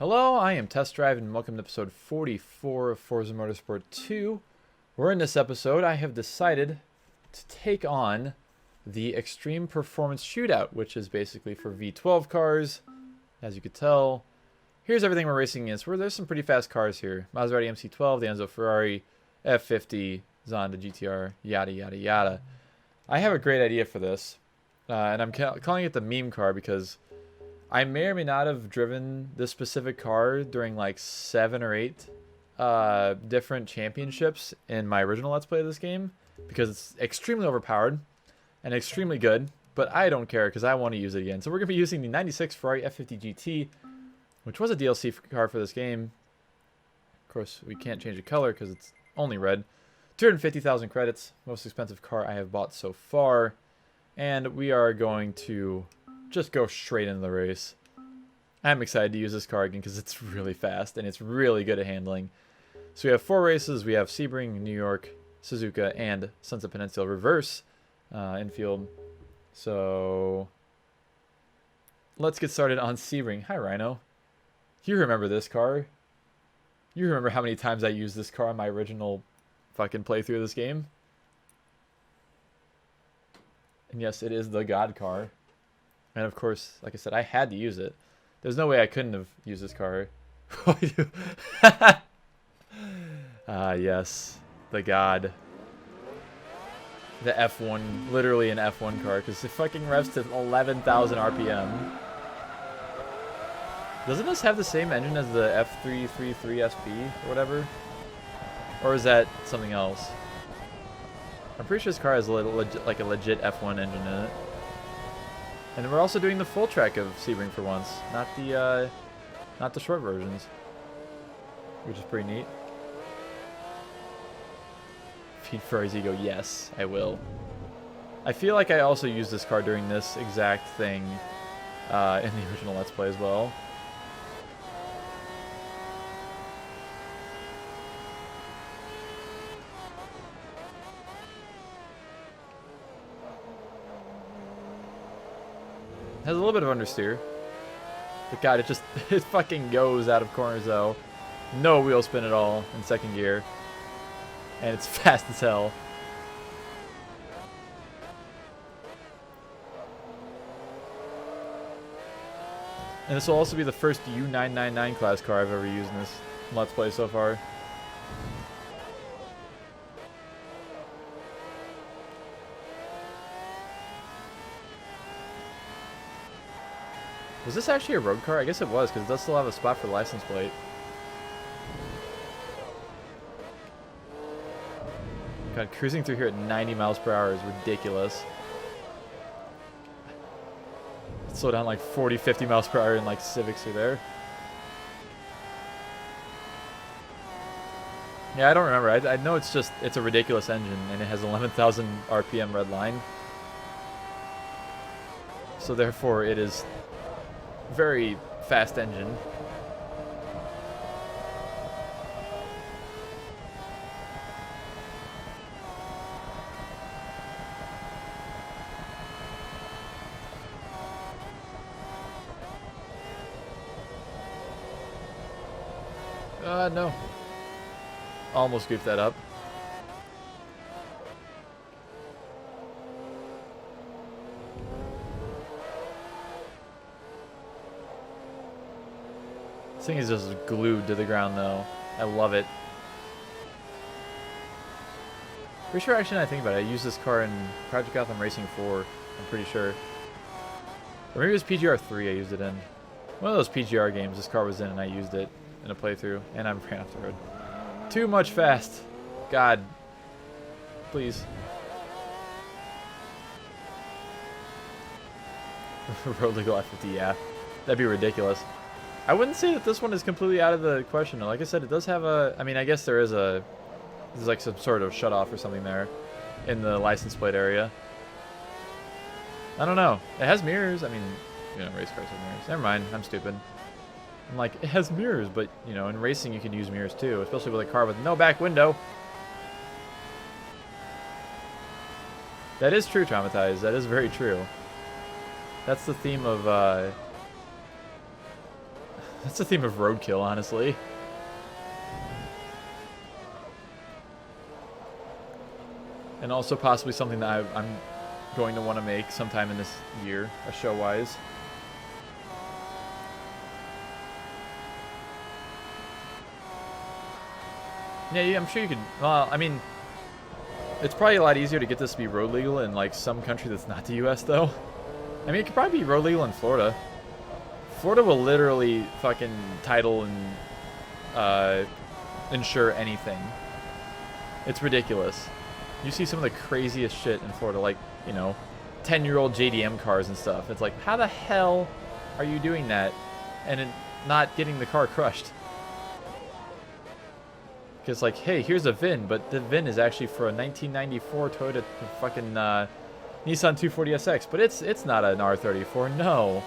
Hello, I am Test Drive and welcome to episode 44 of Forza Motorsport 2. Where in this episode I have decided to take on the Extreme Performance Shootout, which is basically for V12 cars. As you could tell, here's everything we're racing against. There's some pretty fast cars here. Maserati MC12, the Enzo Ferrari, F50, Zonda GTR, yada yada yada. I have a great idea for this, and I'm calling it the meme car because I may or may not have driven this specific car during like 7 or 8 different championships in my original Let's Play of this game because it's extremely overpowered and extremely good, but I don't care because I want to use it again. So we're going to be using the 96 Ferrari F50 GT, which was a DLC car for this game. Of course, we can't change the color because it's only red. 250,000 credits, most expensive car I have bought so far, and we are going to just go straight into the race. I'm excited to use this car again because it's really fast and it's really good at handling. So we have 4 races. We have Sebring, New York, Suzuka, and Sunset Peninsula reverse infield. So let's get started on Sebring. Hi, Rhino. You remember this car? You remember how many times I used this car on my original fucking playthrough of this game? And yes, it is the God car. And of course, like I said, I had to use it. There's no way I couldn't have used this car. Yes. The God. The F1, literally an F1 car, because it fucking revs to 11,000 RPM. Doesn't this have the same engine as the F333 SP or whatever? Or is that something else? I'm pretty sure this car has a like a legit F1 engine in it. And we're also doing the full track of Sebring for once, not the short versions, which is pretty neat. Feed Ferrari's ego, yes, I will. I feel like I also used this car during this exact thing in the original Let's Play as well. Has a little bit of understeer. But God, it fucking goes out of corners though. No wheel spin at all in second gear. And it's fast as hell. And this will also be the first U999 class car I've ever used in this Let's Play so far. Was this actually a road car? I guess it was, because it does still have a spot for the license plate. God, cruising through here at 90 miles per hour is ridiculous. Slow down like 40, 50 miles per hour in like Civics through there. Yeah, I don't remember. I know it's a ridiculous engine, and it has 11,000 RPM red line. So therefore, it is very fast engine. No. Almost goofed that up. This thing is just glued to the ground though. I love it. Pretty sure, actually, now I think about it, I used this car in Project Gotham Racing 4, I'm pretty sure. Or maybe it was PGR 3 I used it in. One of those PGR games this car was in and I used it in a playthrough, and I ran off the road. Too much fast. God. Please. Road legal F50, yeah. That'd be ridiculous. I wouldn't say that this one is completely out of the question. Like I said, it does have a... I mean, I guess there's like some sort of shutoff or something there in the license plate area. I don't know. It has mirrors. I mean, you know, race cars have mirrors. Never mind. I'm stupid. I'm like, it has mirrors, but, you know, in racing you can use mirrors too, especially with a car with no back window. That is true, Traumatized. That is very true. That's the theme of That's the theme of roadkill, honestly. And also possibly something that I'm going to want to make sometime in this year, show-wise. Yeah, I'm sure you could. Well, I mean, it's probably a lot easier to get this to be road legal in like some country that's not the U.S. though. I mean, it could probably be road legal in Florida. Florida will literally fucking title and insure anything. It's ridiculous. You see some of the craziest shit in Florida, like, you know, 10-year-old JDM cars and stuff. It's like, how the hell are you doing that and not getting the car crushed? Because, like, hey, here's a VIN, but the VIN is actually for a 1994 Toyota fucking Nissan 240SX, but it's not an R34, no.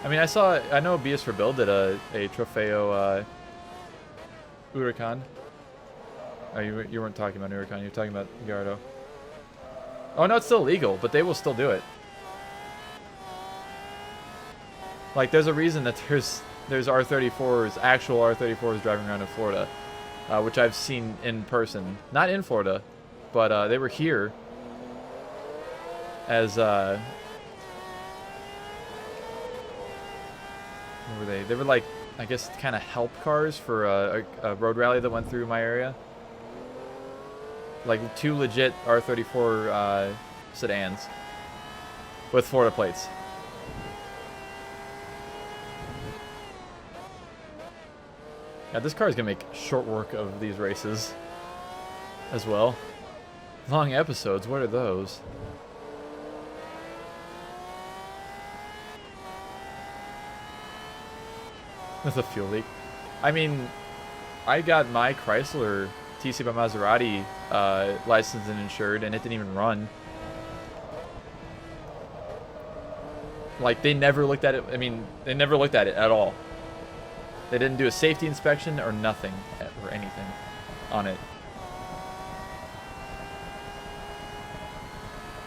I mean, I know BS for Build did a Trofeo Huracan. Oh, you weren't talking about Huracan, you were talking about Gallardo. Oh, no, it's still legal, but they will still do it. Like, there's a reason that there's R34s, actual R34s driving around in Florida, which I've seen in person. Not in Florida, but they were here as, what were they? They were like, I guess, kind of help cars for a road rally that went through my area. Like, 2 legit R34 sedans with Florida plates. Yeah, this car is going to make short work of these races as well. Long episodes, what are those? That's a fuel leak. I mean, I got my Chrysler TC by Maserati licensed and insured, and it didn't even run. Like, they never looked at it. I mean, they never looked at it at all. They didn't do a safety inspection or nothing, or anything on it.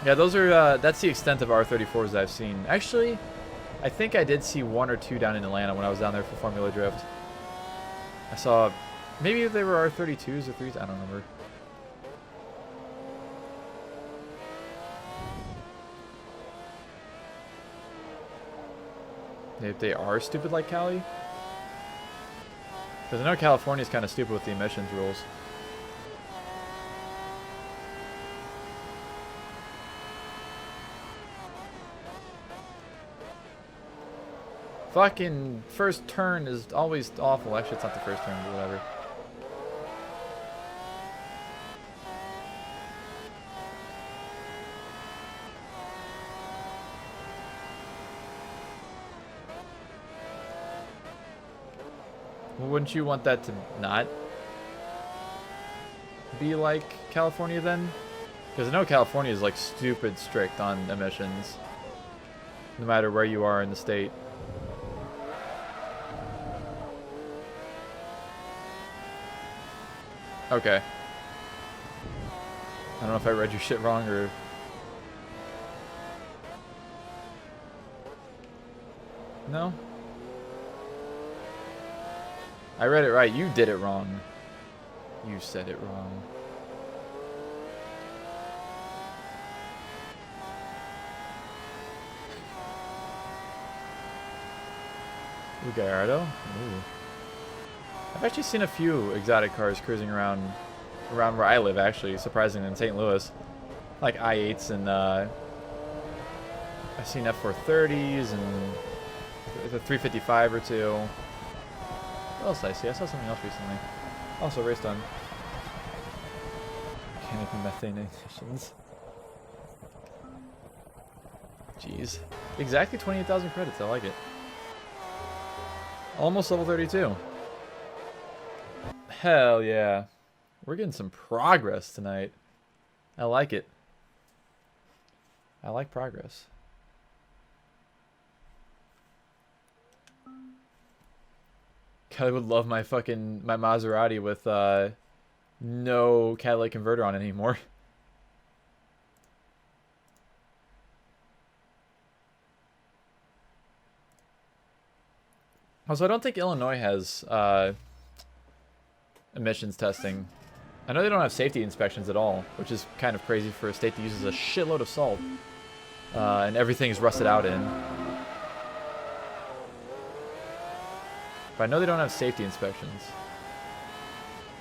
Yeah, those are, that's the extent of R34s I've seen. Actually, I think I did see 1 or 2 down in Atlanta when I was down there for Formula Drift. I saw, maybe they were R32s or 3s, I don't remember. If they are stupid like Cali? Because I know California's kind of stupid with the emissions rules. Fucking first turn is always awful. Actually, it's not the first turn, but whatever. Well, wouldn't you want that to not be like California then? Because I know California is like stupid strict on emissions, no matter where you are in the state. Okay. I don't know if I read your shit wrong or... No? I read it right. You did it wrong. You said it wrong. Ooh, Gallardo? Ooh. I've actually seen a few exotic cars cruising around where I live, actually, surprisingly, in St. Louis. Like i8s and, I've seen F430s and the 355 or 2. What else did I see? I saw something else recently. Also raced on mechanic and methane ignitions. Jeez. Exactly 28,000 credits. I like it. Almost level 32. Hell yeah. We're getting some progress tonight. I like it. I like progress. God, I would love my Maserati with no catalytic converter on it anymore. Also, I don't think Illinois has emissions testing. I know they don't have safety inspections at all, which is kind of crazy for a state that uses a shitload of salt. And everything is rusted out in. But I know they don't have safety inspections.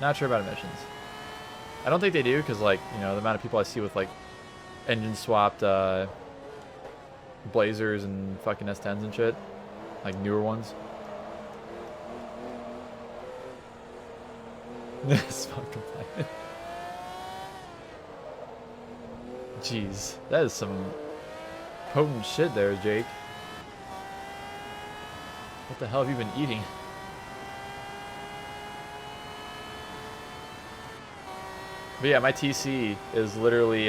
Not sure about emissions. I don't think they do, because, like, you know, the amount of people I see with, like, engine swapped Blazers and fucking S10s and shit. Like, newer ones. Smoke compliant. Jeez, that is some potent shit there, Jake. What the hell have you been eating? But yeah, my TC is literally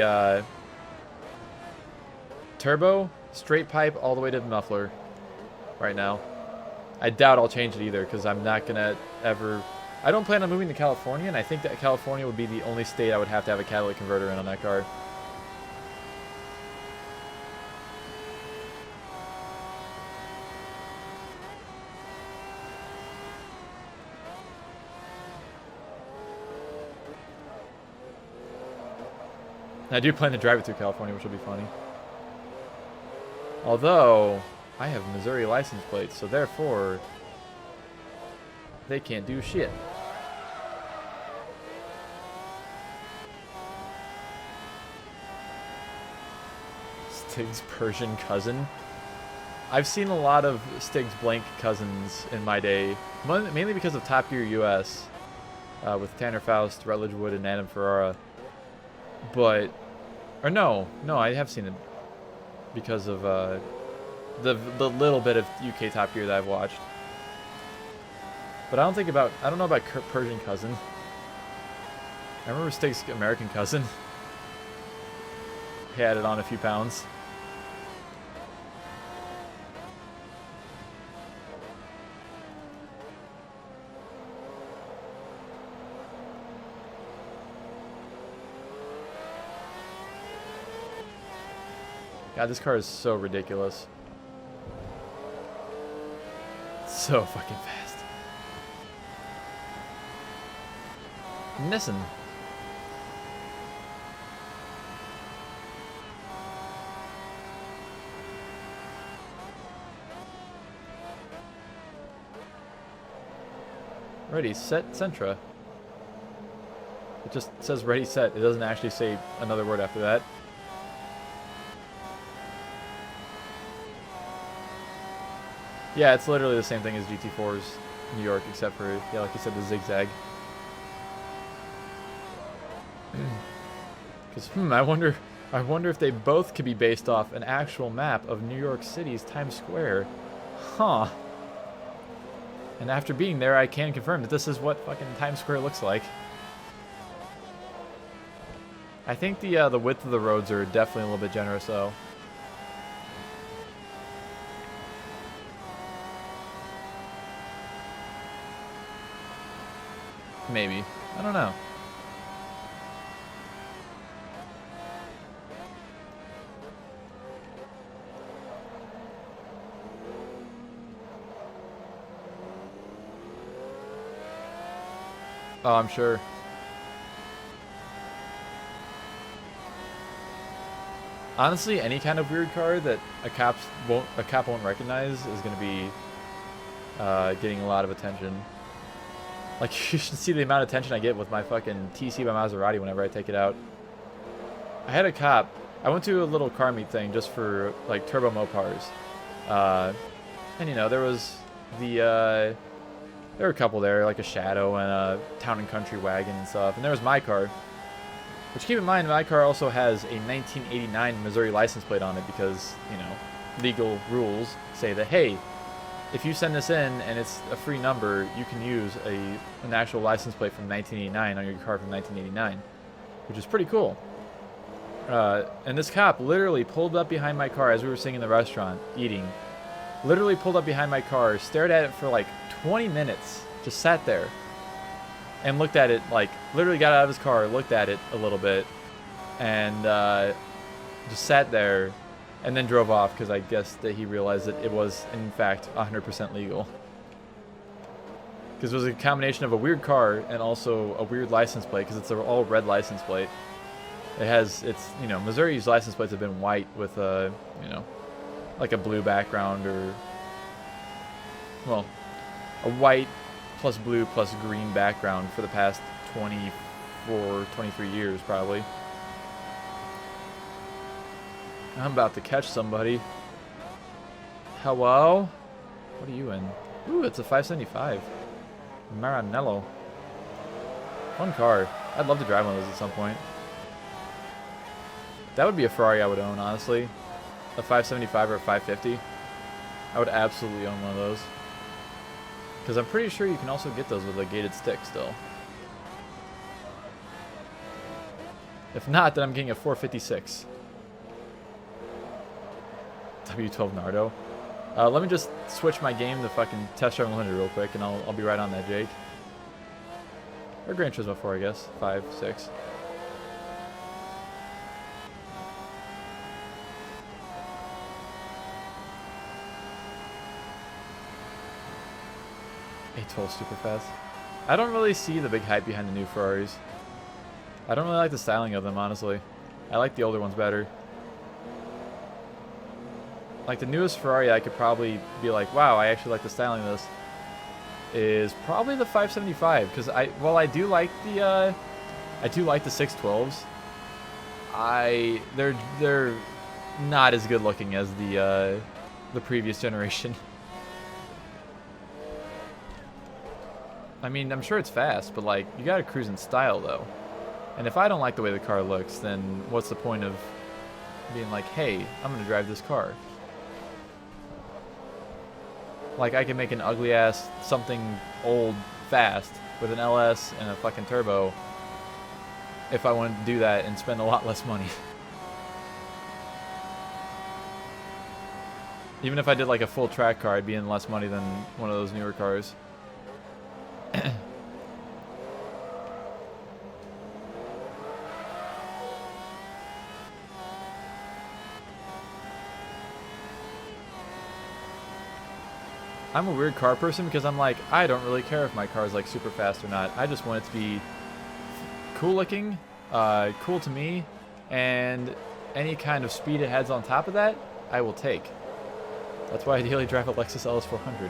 turbo, straight pipe, all the way to the muffler right now. I doubt I'll change it either, because I'm not going to ever... I don't plan on moving to California, and I think that California would be the only state I would have to have a catalytic converter in on that car. And I do plan to drive it through California, which will be funny. Although, I have Missouri license plates, so therefore, they can't do shit. Stig's Persian cousin. I've seen a lot of Stig's blank cousins in my day, mainly because of Top Gear US, with Tanner Faust, Rutledge Wood, and Adam Ferrara. But, or no, I have seen it because of the little bit of UK Top Gear that I've watched. But I don't know about Persian cousin. I remember Stig's American cousin. He added on a few pounds. God, this car is so ridiculous. So fucking fast. Nissan. Ready, set, Sentra. It just says ready, set. It doesn't actually say another word after that. Yeah, it's literally the same thing as GT4's New York, except for, yeah, like you said, the zigzag. Because, I wonder if they both could be based off an actual map of New York City's Times Square. Huh. And after being there, I can confirm that this is what fucking Times Square looks like. I think the width of the roads are definitely a little bit generous, though. Maybe. I don't know. Oh, I'm sure. Honestly, any kind of weird car that a cop won't recognize is going to be getting a lot of attention. Like, you should see the amount of attention I get with my fucking TC by Maserati whenever I take it out. I had a cop. I went to a little car meet thing just for, like, turbo Mopars. And, you know, there was the... there were a couple there, like a Shadow and a Town and Country wagon and stuff. And there was my car. Which, keep in mind, my car also has a 1989 Missouri license plate on it because, you know, legal rules say that, hey, if you send this in and it's a free number, you can use an actual license plate from 1989 on your car from 1989, which is pretty cool. And this cop literally pulled up behind my car as we were sitting in the restaurant eating. Literally pulled up behind my car, stared at it for like 20 minutes, just sat there and looked at it, like literally got out of his car, looked at it a little bit, and just sat there. And then drove off because I guess that he realized that it was, in fact, 100% legal. Because it was a combination of a weird car and also a weird license plate, because it's an all red license plate. You know, Missouri's license plates have been white with you know, like a blue background, or, well, a white plus blue plus green background for the past 24, 23 years probably. I'm about to catch somebody. Hello? What are you in? Ooh, it's a 575. Maranello. Fun car. I'd love to drive one of those at some point. That would be a Ferrari I would own, honestly. A 575 or a 550. I would absolutely own one of those. Because I'm pretty sure you can also get those with a gated stick still. If not, then I'm getting a 456. W12 Nardo. Let me just switch my game to fucking Test Drive Unlimited real quick, and I'll be right on that, Jake. Or Gran Turismo 4, I guess. 5, 6. A12 super fast. I don't really see the big hype behind the new Ferraris. I don't really like the styling of them, honestly. I like the older ones better. Like the newest Ferrari, I could probably be like, wow, I actually like the styling of this, is probably the 575, because while I do like the 612s, they're not as good looking as the previous generation. I mean, I'm sure it's fast, but like, you gotta cruise in style though. And if I don't like the way the car looks, then what's the point of being like, hey, I'm gonna drive this car? Like, I can make an ugly ass something old fast with an LS and a fucking turbo if I wanted to do that and spend a lot less money. Even if I did like a full track car, I'd be in less money than one of those newer cars. I'm a weird car person because I'm like, I don't really care if my car is like super fast or not. I just want it to be cool looking, cool to me, and any kind of speed it has on top of that, I will take. That's why I ideally drive a Lexus LS400.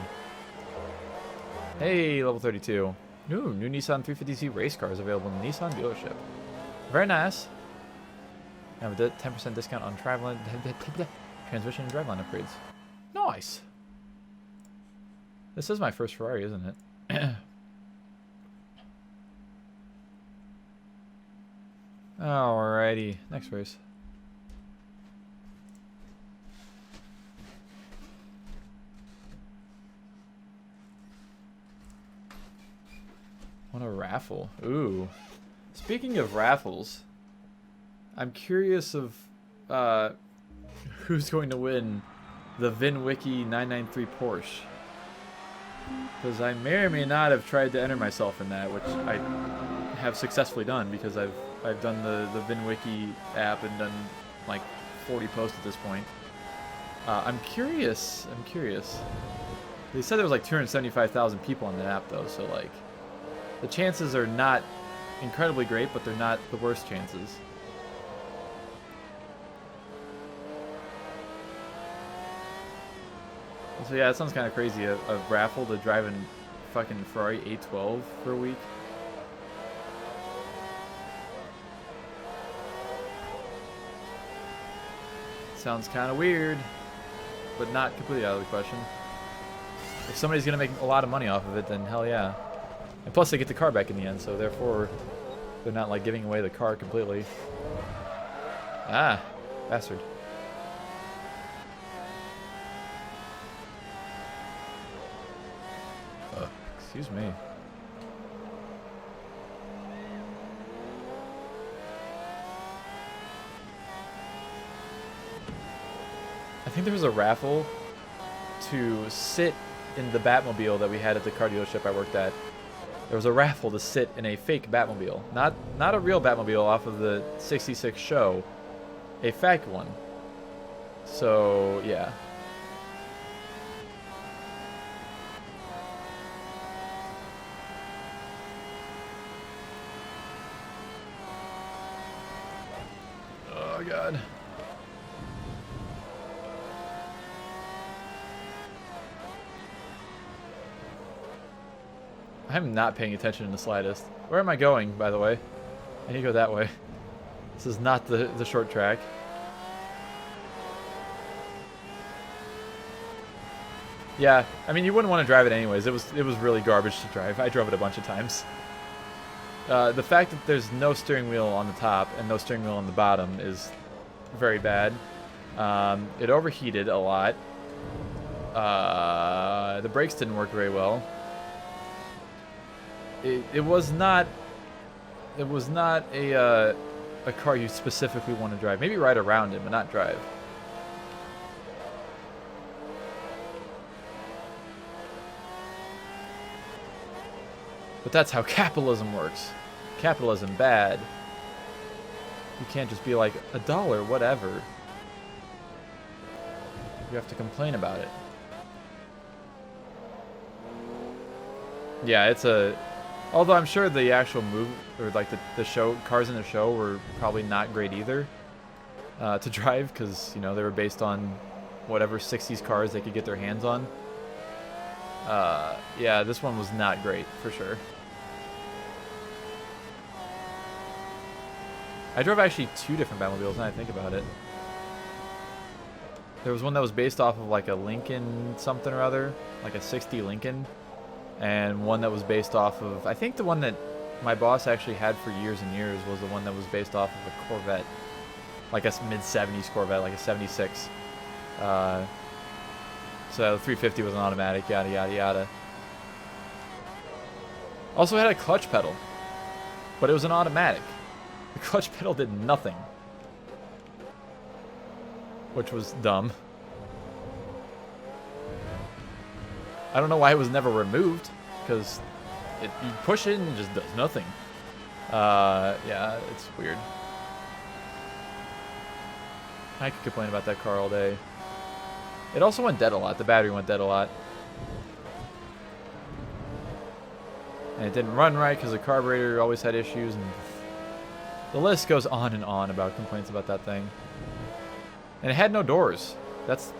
Hey, level 32. Ooh, new Nissan 350Z race cars available in the Nissan dealership. Very nice. I have a 10% discount on transmission and driveline upgrades. Nice. This is my first Ferrari, isn't it? Alrighty, next race. What a raffle. Ooh. Speaking of raffles, I'm curious of who's going to win the VinWiki 993 Porsche. Because I may or may not have tried to enter myself in that, which I have successfully done because I've done the VinWiki app and done like 40 posts at this point. I'm curious. They said there was like 275,000 people on that app though, so like the chances are not incredibly great, but they're not the worst chances. So yeah, that sounds kind of crazy. A raffle to drive in fucking Ferrari 812 for a week. Sounds kind of weird, but not completely out of the question. If somebody's gonna make a lot of money off of it, then hell yeah. And plus they get the car back in the end, so therefore they're not like giving away the car completely. Ah, bastard. Excuse me. I think there was a raffle to sit in the Batmobile that we had at the car dealership I worked at. There was a raffle to sit in a fake Batmobile. Not a real Batmobile off of the 66 show. A fake one. So, yeah. God. I'm not paying attention in the slightest. Where am I going, by the way? I need to go that way. This is not the short track. Yeah, I mean, you wouldn't want to drive it anyways. It was really garbage to drive. I drove it a bunch of times. The fact that there's no steering wheel on the top and no steering wheel on the bottom is very bad. It overheated a lot. The brakes didn't work very well. It was not a car you specifically want to drive. Maybe ride around it, but not drive. But that's how capitalism works. Capitalism bad. You can't just be like, $1, whatever. You have to complain about it. Yeah, it's a... Although I'm sure the actual move, or like the show, cars in the show were probably not great either to drive, because, you know, they were based on whatever 60s cars they could get their hands on. Yeah, this one was not great, for sure. I drove actually 2 different Batmobiles, now I think about it. There was one that was based off of like a Lincoln something or other, like a 60 Lincoln. And one that was based off of, I think the one that my boss actually had for years and years was the one that was based off of a Corvette. Like a mid-70s Corvette, like a 76. So the 350 was an automatic, yada, yada, yada. Also had a clutch pedal, but it was an automatic. The clutch pedal did nothing, which was dumb. I don't know why it was never removed, because you push it and it just does nothing. Yeah, it's weird. I could complain about that car all day. It also went dead a lot. The battery went dead a lot. And it didn't run right because the carburetor always had issues. And the list goes on and on about complaints about that thing. And it had no doors. That's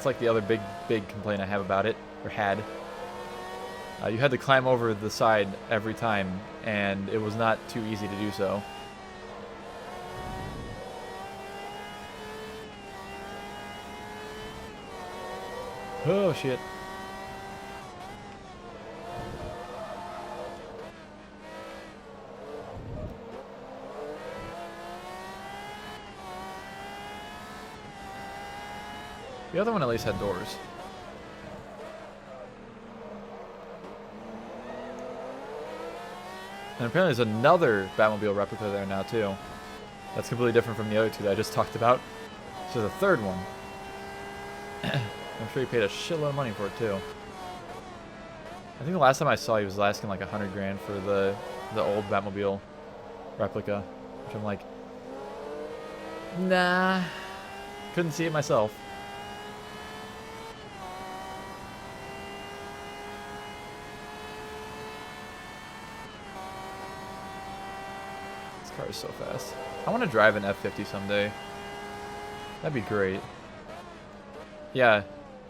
like the other big complaint I have about it, or had. You had to climb over the side every time, and it was not too easy to do so. Oh, shit. The other one at least had doors. And apparently there's another Batmobile replica there now too. That's completely different from the other 2 that I just talked about. So there's a 3rd one. I'm sure he paid a shitload of money for it too. I think the last time I saw he was asking like $100 grand for the old Batmobile replica. Which I'm like, nah. Couldn't see it myself. Car is so fast. I want to drive an F50 someday. That'd be great. Yeah,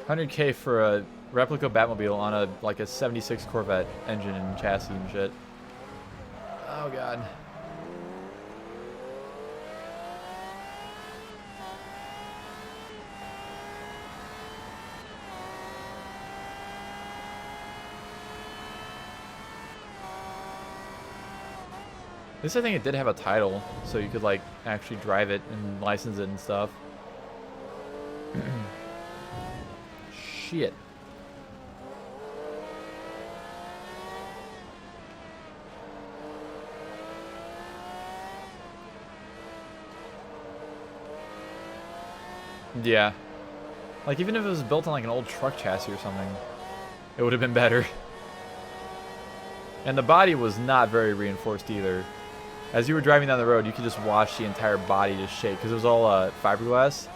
100K for a replica Batmobile on a 76 Corvette engine and chassis and shit. Oh god. At least I think it did have a title, so you could like actually drive it and license it and stuff. Shit. Yeah. Like even if it was built on like an old truck chassis or something, it would have been better. And the body was not very reinforced either. As you were driving down the road, you could just watch the entire body just shake because it was all fiberglass,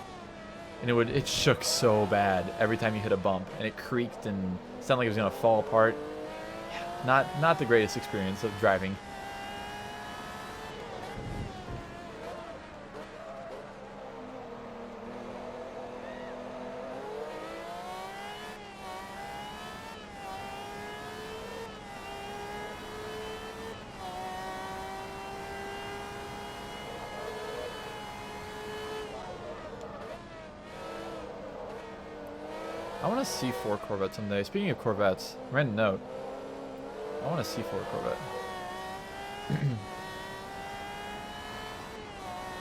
and it shook so bad every time you hit a bump, and it creaked and sounded like it was gonna fall apart. Not the greatest experience of driving. I want a C4 Corvette someday. Speaking of Corvettes, random note. I want a C4 Corvette.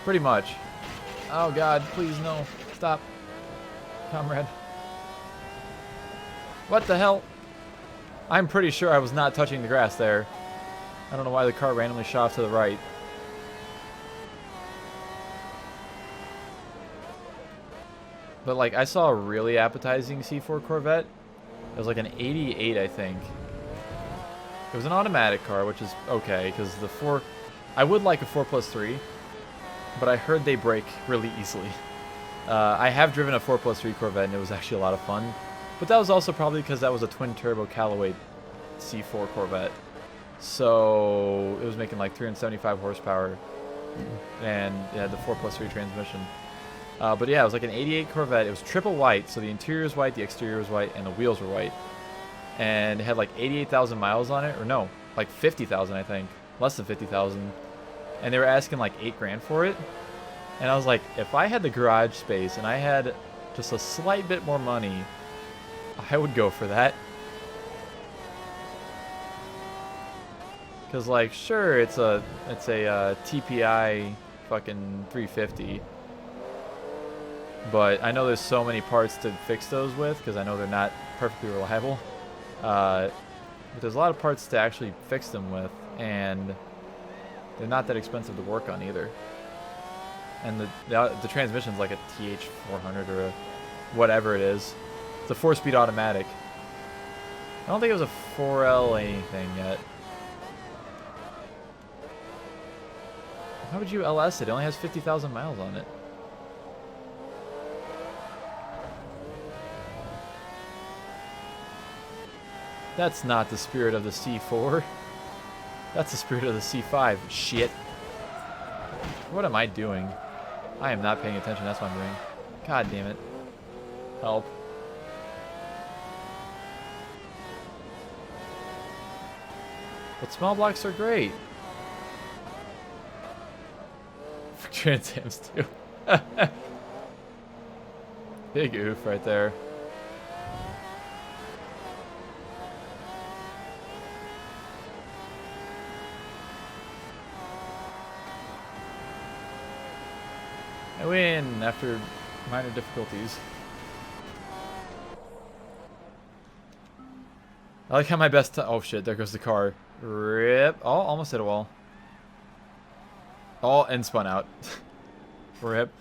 Pretty much. Oh god, please no. Stop. Comrade. What the hell? I'm pretty sure I was not touching the grass there. I don't know why the car randomly shot off to the right. But like, I saw a really appetizing C4 Corvette. It was like an 88, I think. It was an automatic car, which is okay, because the 4... I would like a 4+3, but I heard they break really easily. I have driven a 4+3 Corvette, and it was actually a lot of fun. But that was also probably because that was a twin-turbo Callaway C4 Corvette. So it was making like 375 horsepower, and it had the 4+3 transmission. But yeah, it was like an 88 Corvette. It was triple white, so the interior was white, the exterior was white, and the wheels were white. And it had like 88,000 miles on it, or no, like 50,000, I think. Less than 50,000. And they were asking like $8 grand for it. And I was like, if I had the garage space and I had just a slight bit more money, I would go for that. Because like, sure, it's a TPI fucking 350. But I know there's so many parts to fix those with, because I know they're not perfectly reliable. But there's a lot of parts to actually fix them with, and they're not that expensive to work on either. And the transmission's like a TH400 or a whatever it is. It's a 4-speed automatic. I don't think it was a 4L anything yet. How would you LS it? It only has 50,000 miles on it. That's not the spirit of the C4. That's the spirit of the C5. Shit. What am I doing? I am not paying attention. That's what I'm doing. God damn it. Help. But small blocks are great. For Trans Ams too. Big oof right there. I win after minor difficulties. I like how my best oh shit, there goes the car. Rip. Oh, almost hit a wall. Oh, and spun out. Rip.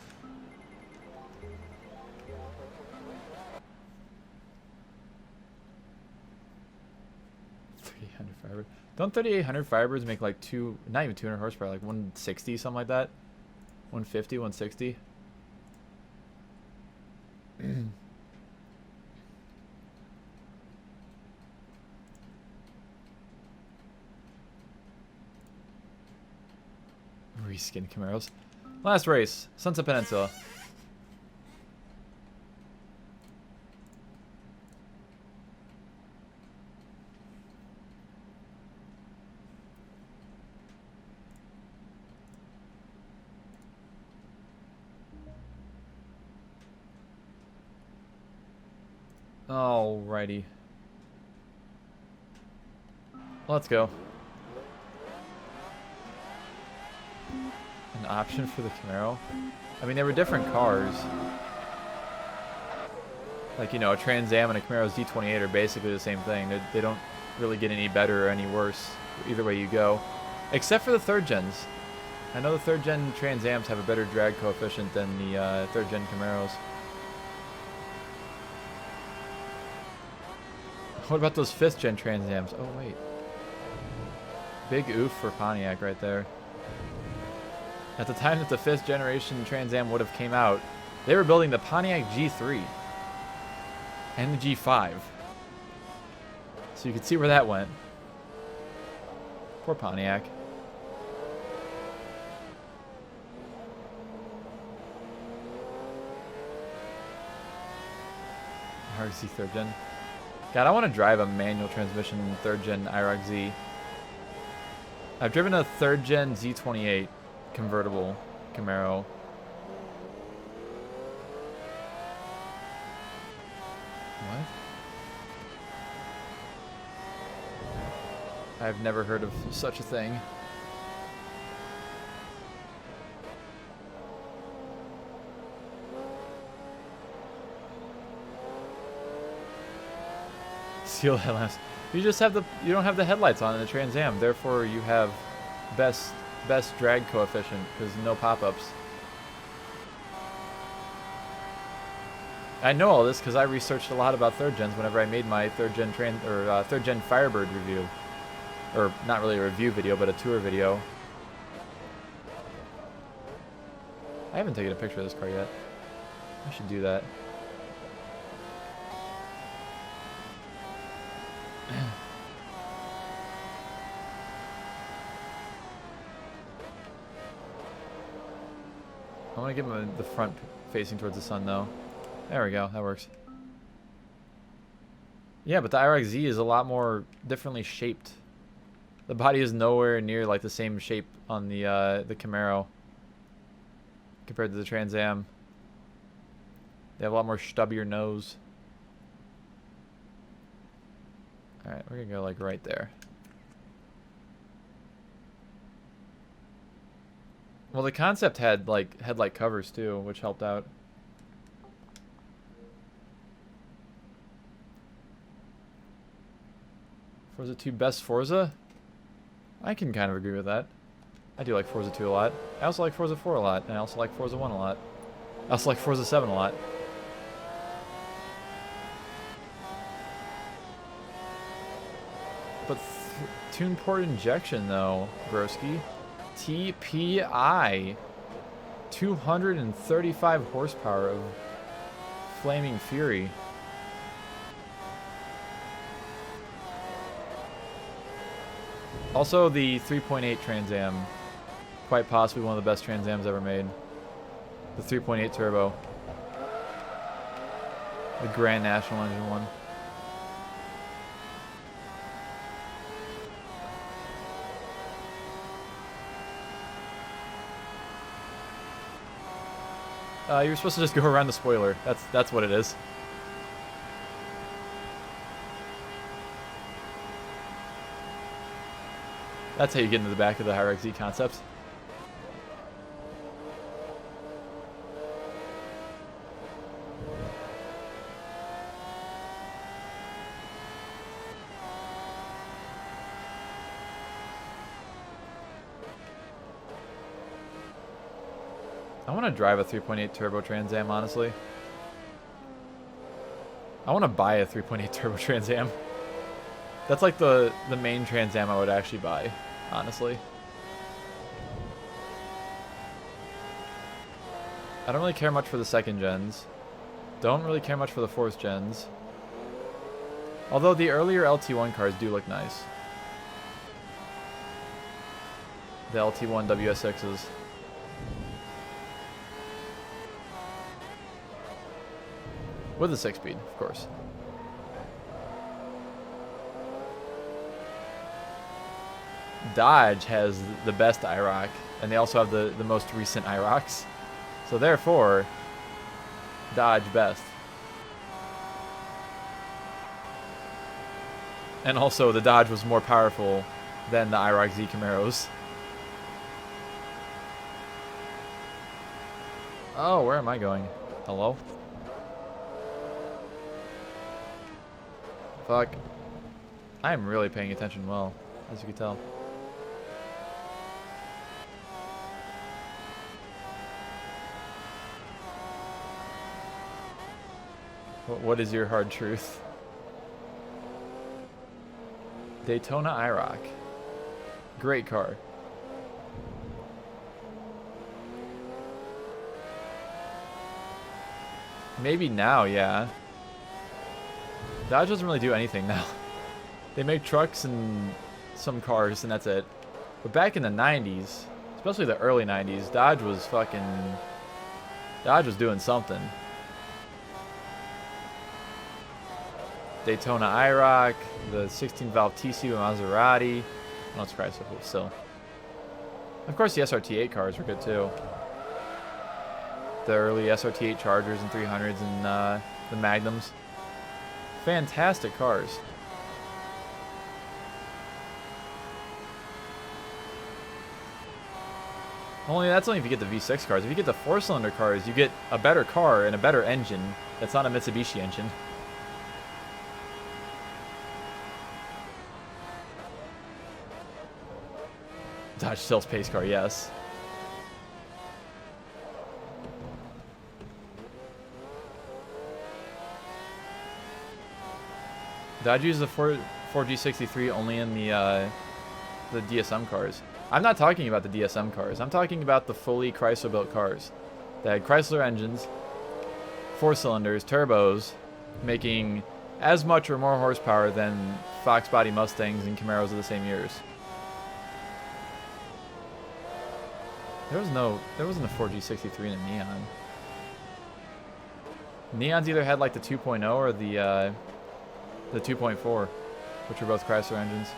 Fiber. Don't 3800 fibers make like not even 200 horsepower, like 160, something like that? 150, 160. Reskin Camaros. Last race, Sunset Peninsula. Alrighty. Let's go. An option for the Camaro? I mean, they were different cars. Like, you know, a Trans Am and a Camaro Z28 are basically the same thing. They don't really get any better or any worse, either way you go. Except for the third gens. I know the third gen Trans Ams have a better drag coefficient than the third gen Camaros. What about those 5th gen Trans Ams? Oh, wait. Big oof for Pontiac right there. At the time that the 5th generation Trans Am would have came out, they were building the Pontiac G3 and the G5. So you could see where that went. Poor Pontiac. RC 3rd gen. God, I want to drive a manual transmission 3rd gen IROC Z. I've driven a 3rd gen Z28 convertible Camaro. What? I've never heard of such a thing. Seal headlamps. You just have you don't have the headlights on in the Trans Am, therefore you have best drag coefficient because no pop-ups. I know all this because I researched a lot about third gens whenever I made my third gen Firebird review, or not really a review video, but a tour video. I haven't taken a picture of this car yet. I should do that. I want to get the front facing towards the sun though. There we go, that works. Yeah, but the IROC Z is a lot more differently shaped. The body is nowhere near like the same shape on the Camaro compared to the Trans Am. They have a lot more stubbier nose. Alright, we're gonna go like right there. Well, the concept had like headlight covers too, which helped out. Forza 2 best Forza? I can kind of agree with that. I do like Forza 2 a lot. I also like Forza 4 a lot, and I also like Forza 1 a lot. I also like Forza 7 a lot. But tune port injection though, broski. TPI. 235 horsepower of Flaming Fury. Also the 3.8 Trans Am. Quite possibly one of the best Trans Ams ever made. The 3.8 turbo. The Grand National Engine one. You're supposed to just go around the spoiler. That's what it is. That's how you get into the back of the IROC Z concept. I want to drive a 3.8 turbo Trans Am, honestly. I want to buy a 3.8 turbo Trans Am. That's like the main Trans Am I would actually buy, honestly. I don't really care much for the second gens. Don't really care much for the fourth gens. Although the earlier LT1 cars do look nice. The LT1 WS6s. With a 6-speed, of course. Dodge has the best IROC, and they also have the most recent IROCs. So therefore, Dodge best. And also, the Dodge was more powerful than the IROC Z Camaros. Oh, where am I going? Hello? Fuck. I am really paying attention well, as you can tell. What is your hard truth? Daytona IROC. Great car. Maybe now, yeah. Dodge doesn't really do anything now. They make trucks and some cars, and that's it. But back in the 90s, especially the early 90s, Dodge was doing something. Daytona IROC, the 16-valve TC with Maserati. I'm not surprised if it was still. Of course, the SRT8 cars were good too. The early SRT8 Chargers and 300s and the Magnums. Fantastic cars. That's only if you get the V6 cars. If you get the 4-cylinder cars, you get a better car and a better engine that's not a Mitsubishi engine. Dodge Stealth pace car, yes. Dodge uses the 4G63 only in the DSM cars. I'm not talking about the DSM cars. I'm talking about the fully Chrysler-built cars. They had Chrysler engines, 4 cylinders, turbos, making as much or more horsepower than Fox body Mustangs and Camaros of the same years. There wasn't a 4G63 in a Neon. Neons either had like the 2.0 or the 2.4, which are both Chrysler engines.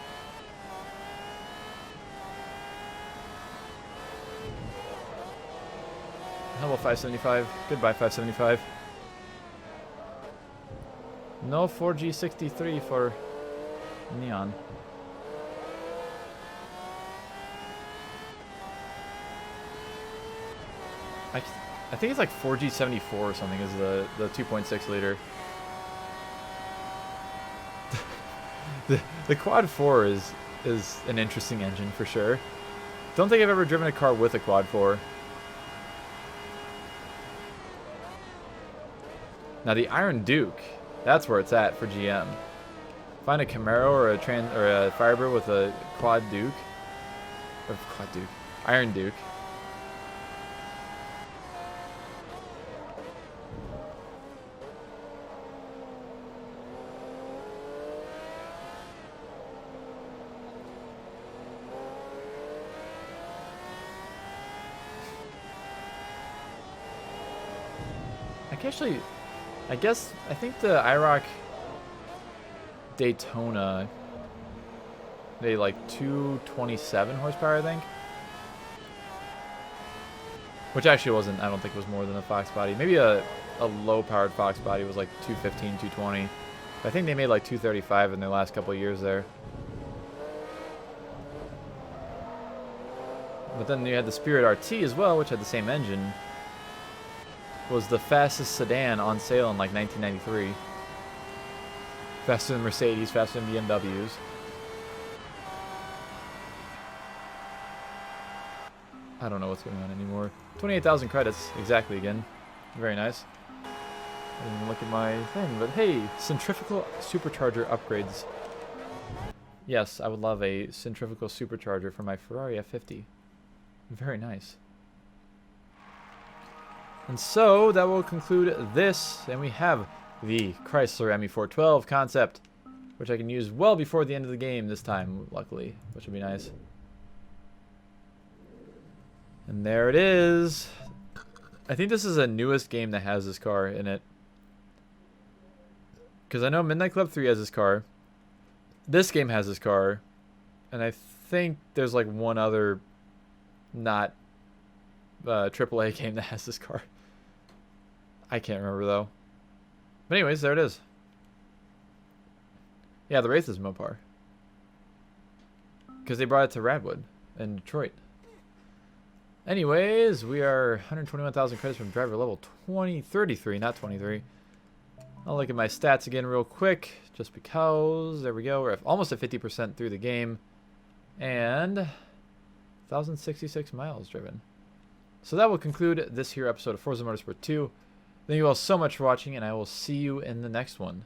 Hello 575. Goodbye 575. No 4G63 for Neon. I think it's like 4G74 or something is the 2.6 liter. The Quad 4 is an interesting engine for sure. Don't think I've ever driven a car with a Quad 4. Now the Iron Duke, that's where it's at for GM. Find a Camaro or a Firebird with a Quad Duke, Iron Duke. I think the IROC Daytona, they like 227 horsepower, I think. Which actually wasn't, I don't think it was more than a Fox body. Maybe a low-powered Fox body was like 215, 220. But I think they made like 235 in their last couple of years there. But then you had the Spirit RT as well, which had the same engine. Was the fastest sedan on sale in like 1993. Faster than Mercedes, faster than BMWs. I don't know what's going on anymore. 28,000 credits, exactly again. Very nice. I didn't even look at my thing, but hey, centrifugal supercharger upgrades. Yes, I would love a centrifugal supercharger for my Ferrari F50. Very nice. And so that will conclude this, and we have the Chrysler ME412 concept, which I can use well before the end of the game this time, luckily, which would be nice. And there it is. I think this is the newest game that has this car in it. Because I know Midnight Club 3 has this car. This game has this car. And I think there's like one other not AAA game that has this car. I can't remember though. But anyways, there it is. Yeah, the race is Mopar. Because they brought it to Radwood in Detroit. Anyways, we are 121,000 credits from driver level 33, not 23. I'll look at my stats again real quick, just because. There we go. We're almost at 50% through the game. And 1,066 miles driven. So that will conclude this here episode of Forza Motorsport 2. Thank you all so much for watching, and I will see you in the next one.